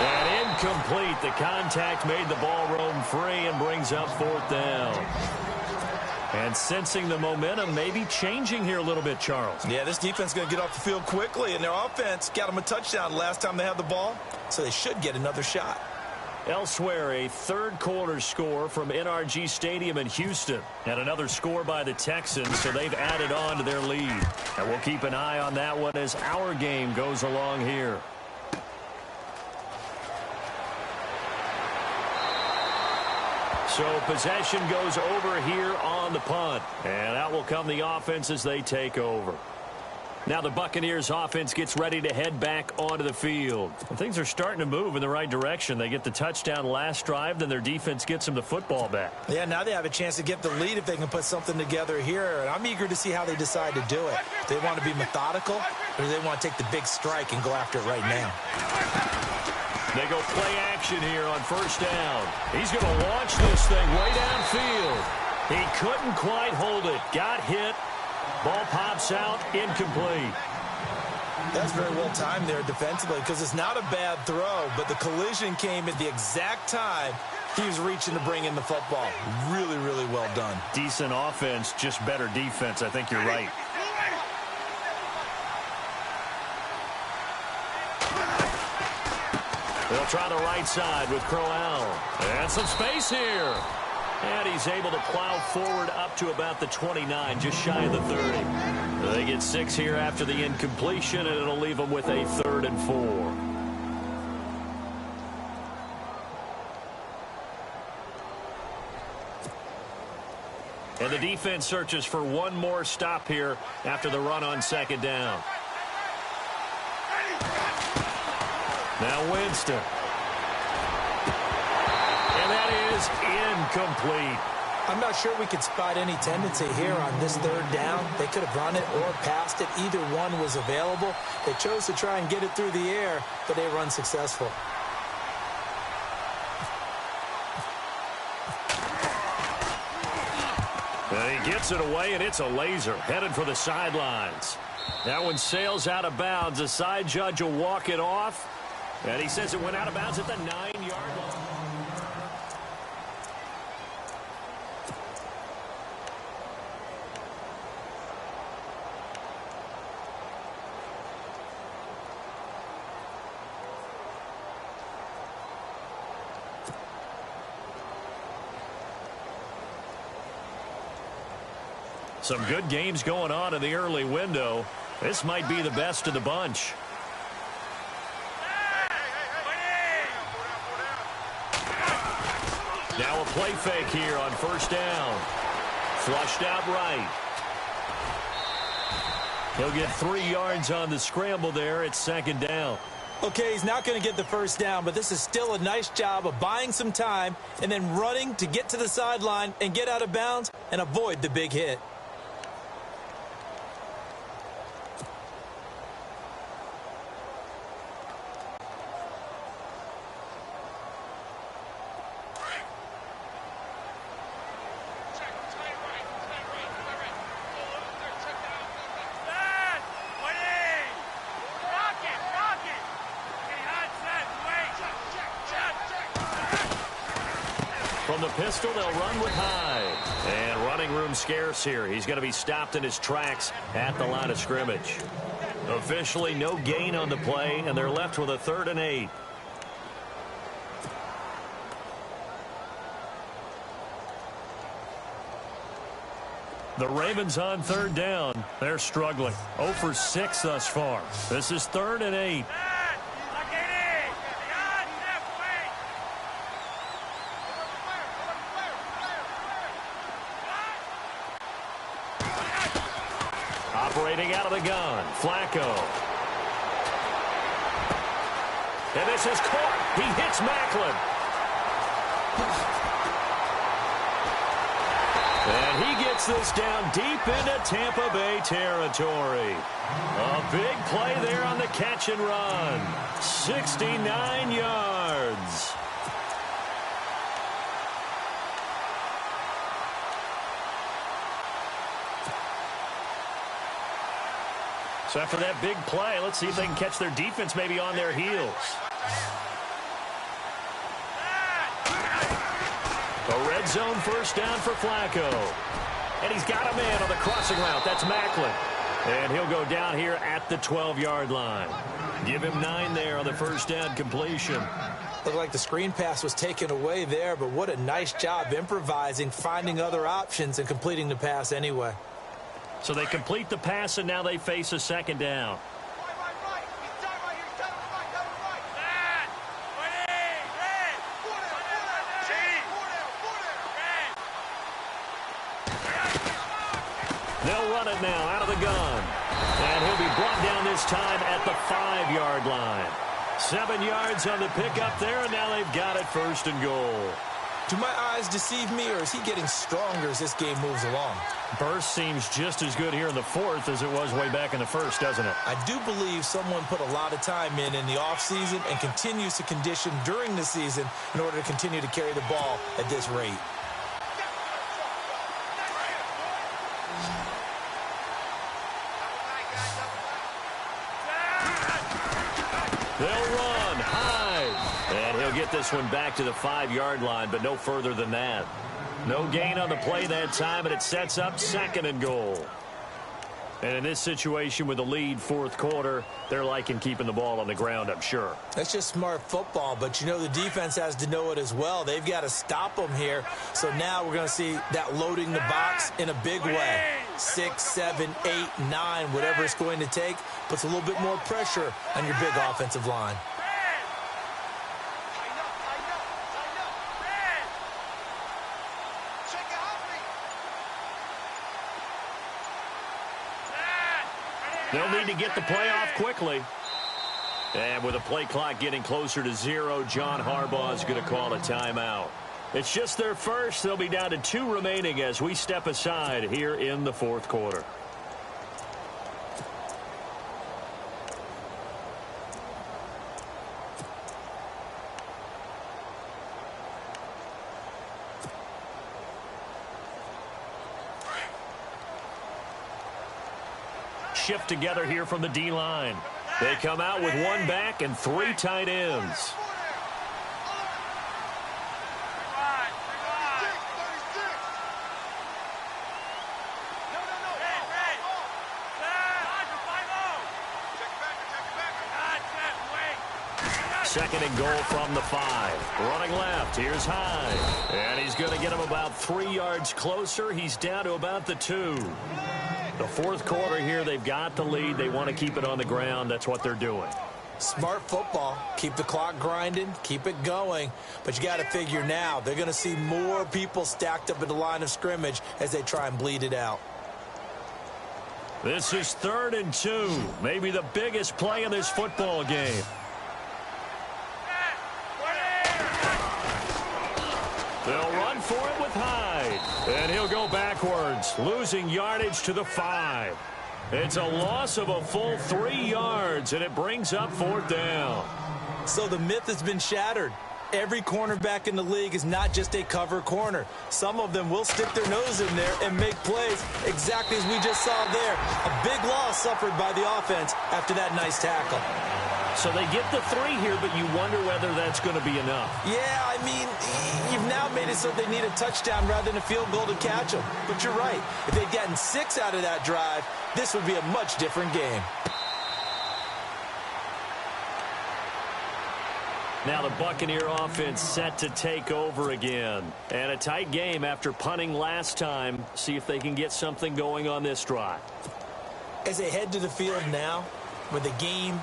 And incomplete. The contact made the ball roam free and brings up 4th down. And sensing the momentum maybe changing here a little bit, Charles. Yeah, this defense is going to get off the field quickly, and their offense got them a touchdown last time they had the ball, so they should get another shot. Elsewhere, a 3rd quarter score from NRG Stadium in Houston. And another score by the Texans, so they've added on to their lead. And we'll keep an eye on that one as our game goes along here. So possession goes over here on the punt. And out will come the offense as they take over. Now the Buccaneers offense gets ready to head back onto the field. And things are starting to move in the right direction. They get the touchdown last drive, then their defense gets them the football back. Yeah, now they have a chance to get the lead if they can put something together here. And I'm eager to see how they decide to do it. Do they want to be methodical, or do they want to take the big strike and go after it right now? They go play action here on 1st down. He's going to launch this thing way downfield. He couldn't quite hold it. Got hit. Ball pops out, incomplete. That's very well timed there defensively because it's not a bad throw, but the collision came at the exact time he was reaching to bring in the football. Really, really well done. Decent offense, just better defense. I think you're right. They'll try the right side with Crowell. And some space here. And he's able to plow forward up to about the 29, just shy of the 30. They get 6 here after the incompletion, and it'll leave them with a 3rd and 4. And the defense searches for one more stop here after the run on 2nd down. Now Winston. And that is incomplete. I'm not sure we could spot any tendency here on this 3rd down. They could have run it or passed it. Either one was available. They chose to try and get it through the air, but they were unsuccessful. And he gets it away, and it's a laser headed for the sidelines. That one sails out of bounds. The side judge will walk it off. And he says it went out of bounds at the 9-yard line. Some good games going on in the early window. This might be the best of the bunch. Now a play fake here on 1st down. Flushed out right. He'll get 3 yards on the scramble there. It's 2nd down. Okay, he's not going to get the 1st down, but this is still a nice job of buying some time and then running to get to the sideline and get out of bounds and avoid the big hit. From the pistol, they'll run with Hyde. And running room scarce here. He's going to be stopped in his tracks at the line of scrimmage. Officially, no gain on the play, and they're left with a 3rd and 8. The Ravens on 3rd down. They're struggling. 0 for 6 thus far. This is 3rd and 8. Operating out of the gun, Flacco. And this is caught. He hits Macklin. And he gets this down deep into Tampa Bay territory. A big play there on the catch and run. 69 yards. So after that big play, let's see if they can catch their defense maybe on their heels. A red zone 1st down for Flacco. And he's got a man on the crossing route. That's Macklin. And he'll go down here at the 12-yard line. Give him 9 there on the 1st down completion. Looked like the screen pass was taken away there, but what a nice job improvising, finding other options, and completing the pass anyway. So they complete the pass, and now they face a 2nd down. They'll run it now out of the gun. And he'll be brought down this time at the 5-yard line. 7 yards on the pickup there, and now they've got it 1st and goal. Do my eyes deceive me, or is he getting stronger as this game moves along? Burst seems just as good here in the 4th as it was way back in the 1st, doesn't it? I do believe someone put a lot of time in the offseason and continues to condition during the season in order to continue to carry the ball at this rate. They'll run high. And he'll get this one back to the 5-yard line, but no further than that. No gain on the play that time, and it sets up 2nd and goal. And in this situation with the lead fourth quarter, they're liking keeping the ball on the ground, I'm sure. That's just smart football, but you know the defense has to know it as well. They've got to stop them here. So now we're going to see that loading the box in a big way. 6, 7, 8, 9, whatever it's going to take, puts a little bit more pressure on your big offensive line. They'll need to get the play off quickly. And with the play clock getting closer to 0, John Harbaugh is going to call a timeout. It's just their first. They'll be down to 2 remaining as we step aside here in the fourth quarter. Shift together here from the D-line. They come out with 1 back and 3 tight ends. Second and goal from the 5. Running left, here's Hyde. And he's going to get him about 3 yards closer. He's down to about the 2. The fourth quarter here, they've got the lead. They want to keep it on the ground. That's what they're doing. Smart football. Keep the clock grinding. Keep it going. But you got to figure now, they're going to see more people stacked up at the line of scrimmage as they try and bleed it out. This is 3rd and 2. Maybe the biggest play in this football game. They'll run for it with Hyde. And he'll go backwards, losing yardage to the 5. It's a loss of a full 3 yards, and it brings up 4th down. So the myth has been shattered. Every cornerback in the league is not just a cover corner. Some of them will stick their nose in there and make plays exactly as we just saw there. A big loss suffered by the offense after that nice tackle. So they get the 3 here, but you wonder whether that's going to be enough. Yeah, I mean, you've now made it so they need a touchdown rather than a field goal to catch them. But you're right. If they'd gotten 6 out of that drive, this would be a much different game. Now the Buccaneer offense set to take over again. And a tight game after punting last time. See if they can get something going on this drive. As they head to the field now, with the game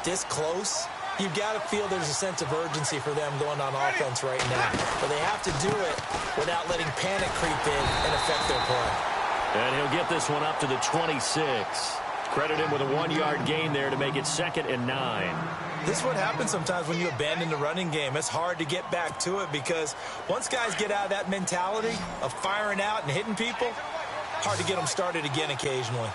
this close, you've got to feel there's a sense of urgency for them going on offense right now. But they have to do it without letting panic creep in and affect their play. And he'll get this one up to the 26. Credit him with a 1-yard gain there to make it 2nd and 9. This is what happens sometimes when you abandon the running game. It's hard to get back to it because once guys get out of that mentality of firing out and hitting people, hard to get them started again occasionally.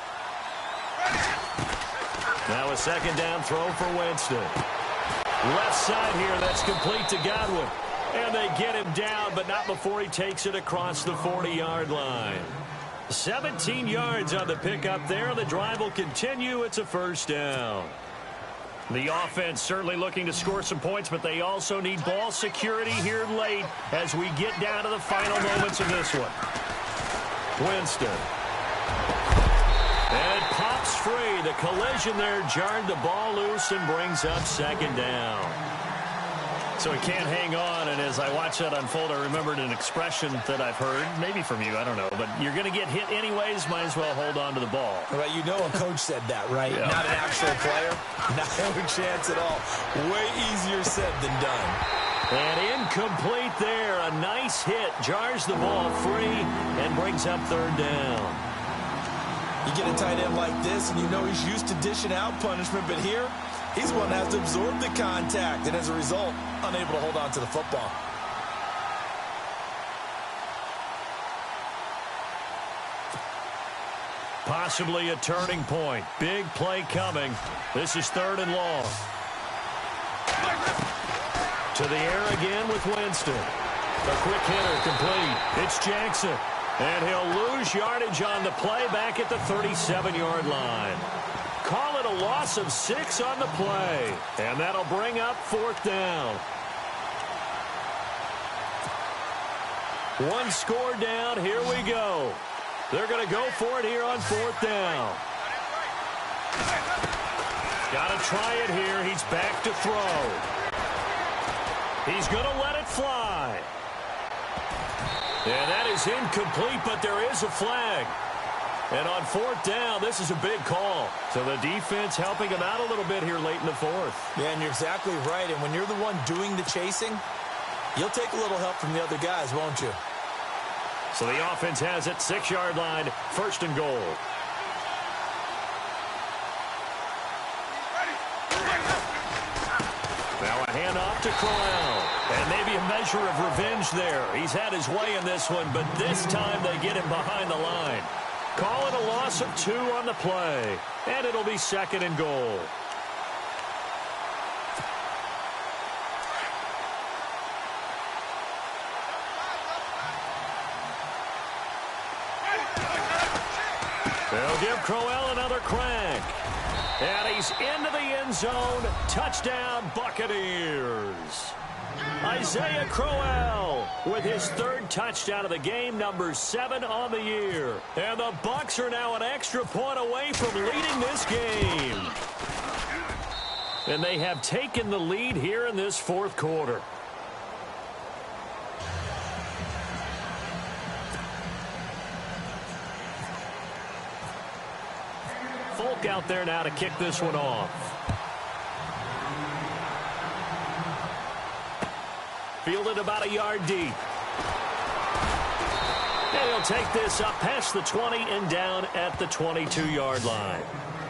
Now a 2nd down throw for Winston. Left side here, that's complete to Godwin. And they get him down, but not before he takes it across the 40-yard line. 17 yards on the pickup there. The drive will continue. It's a 1st down. The offense certainly looking to score some points, but they also need ball security here late as we get down to the final moments of this one. Winston. And it pops free. The collision there jarred the ball loose and brings up 2nd down. So he can't hang on, and as I watch that unfold, I remembered an expression that I've heard, maybe from you, I don't know, but you're going to get hit anyways, might as well hold on to the ball. Right, you know a coach said that, right? Yeah. Not an actual player, not a chance at all. Way easier said than done. And incomplete there, a nice hit, jars the ball free and brings up 3rd down. You get a tight end like this, and you know he's used to dishing out punishment, but here, he's the one that has to absorb the contact, and as a result, unable to hold on to the football. Possibly a turning point. Big play coming. This is 3rd and long. To the air again with Winston. A quick hitter complete. It's Jackson. And he'll lose yardage on the play back at the 37-yard line. Call it a loss of 6 on the play. And that'll bring up 4th down. 1 score down. Here we go. They're going to go for it here on 4th down. Got to try it here. He's back to throw. He's going to let it fly. And that is incomplete, but there is a flag. And on fourth down, this is a big call. So the defense helping him out a little bit here late in the fourth. Yeah, and you're exactly right. And when you're the one doing the chasing, you'll take a little help from the other guys, won't you? So the offense has it, 6-yard line, first and goal. Now a handoff to Crowell. And maybe a measure of revenge there. He's had his way in this one, but this time they get him behind the line. Call it a loss of 2 on the play. And it'll be second and goal. They'll give Crowell another crack. And he's into the end zone. Touchdown, Buccaneers. Isaiah Crowell with his 3rd touchdown of the game, number 7 on the year. And the Bucs are now an extra point away from leading this game. And they have taken the lead here in this 4th quarter. Folk out there now to kick this one off. Fielded about a yard deep. And he'll take this up past the 20 and down at the 22-yard line.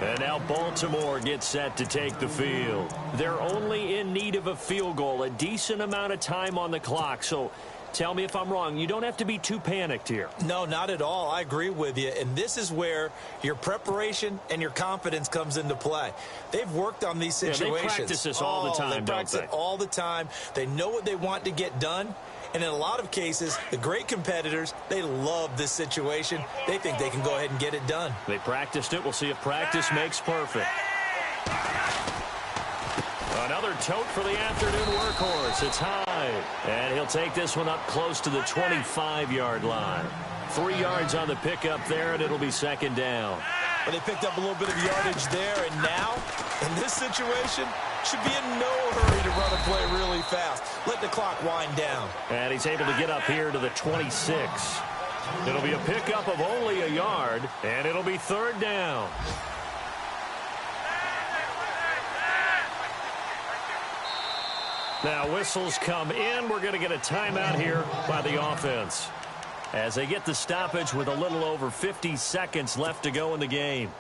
And now Baltimore gets set to take the field. They're only in need of a field goal, a decent amount of time on the clock. So tell me if I'm wrong. You don't have to be too panicked here. No, not at all. I agree with you. And this is where your preparation and your confidence comes into play. They've worked on these situations. Yeah, they practice this all the time, they practice it all the time. They know what they want to get done. And in a lot of cases, the great competitors, they love this situation. They think they can go ahead and get it done. They practiced it. We'll see if practice makes perfect. Another tote for the afternoon workhorse. It's high. And he'll take this one up close to the 25-yard line. 3 yards on the pickup there, and it'll be second down. Well, they picked up a little bit of yardage there, and now, in this situation, should be in no hurry to run a play really fast. Let the clock wind down. And he's able to get up here to the 26. It'll be a pickup of only a yard, and it'll be third down. Now whistles come in. We're going to get a timeout here by the offense as they get the stoppage with a little over 50 seconds left to go in the game.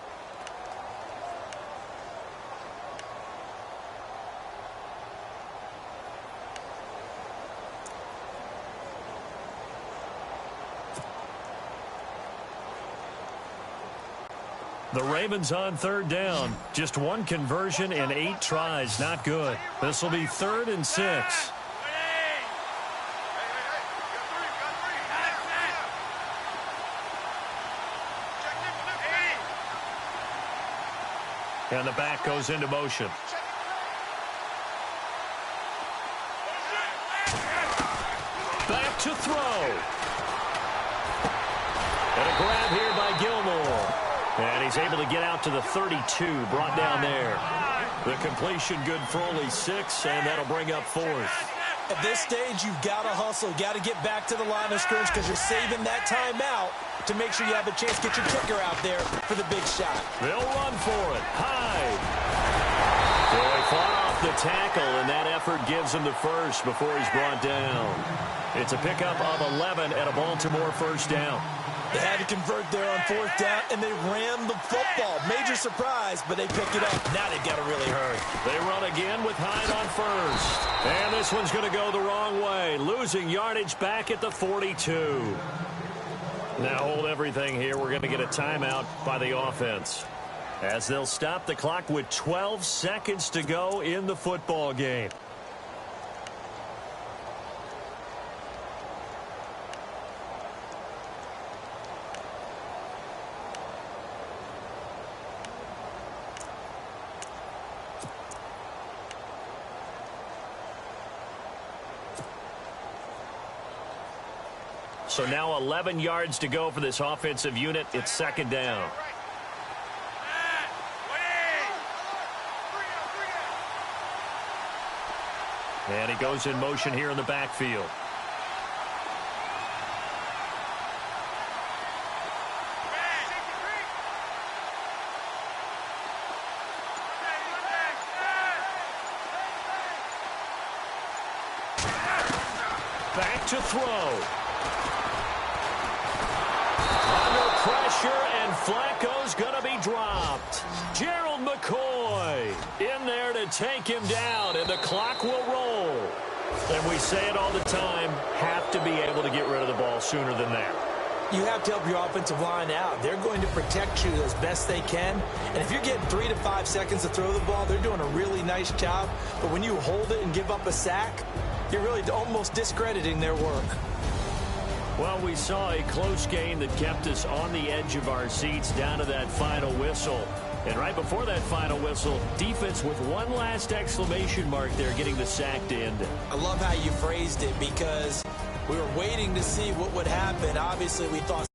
The Ravens on third down. Just 1 conversion in 8 tries. Not good. This will be 3rd and 6. And the back goes into motion. Back to throw. And a grab here by Gilmore. And he's able to get out to the 32, brought down there. The completion good for only 6, and that'll bring up 4th. At this stage, you've got to hustle, got to get back to the line of scrimmage because you're saving that timeout to make sure you have a chance to get your kicker out there for the big shot. They'll run for it. High. So he fought off the tackle, and that effort gives him the first before he's brought down. It's a pickup of 11 at a Baltimore first down. They had to convert there on 4th down, and they ran the football. Major surprise, but they pick it up. Now they've got to really hurry. They run again with Hyde on first. And this one's going to go the wrong way. Losing yardage back at the 42. Now hold everything here. We're going to get a timeout by the offense, as they'll stop the clock with 12 seconds to go in the football game. So now 11 yards to go for this offensive unit. It's second down. And he goes in motion here in the backfield. Back to throw. Under pressure, and Flacco's going to be dropped. Gerald McCoy in there to take him down, and the clock will roll. And we say it all the time, have to be able to get rid of the ball sooner than that. You have to help your offensive line out. They're going to protect you as best they can. And if you're getting 3 to 5 seconds to throw the ball, they're doing a really nice job. But when you hold it and give up a sack, you're really almost discrediting their work. Well, we saw a close game that kept us on the edge of our seats down to that final whistle. And right before that final whistle, defense with one last exclamation mark there, getting the sack to end it. I love how you phrased it, because we were waiting to see what would happen. Obviously, we thought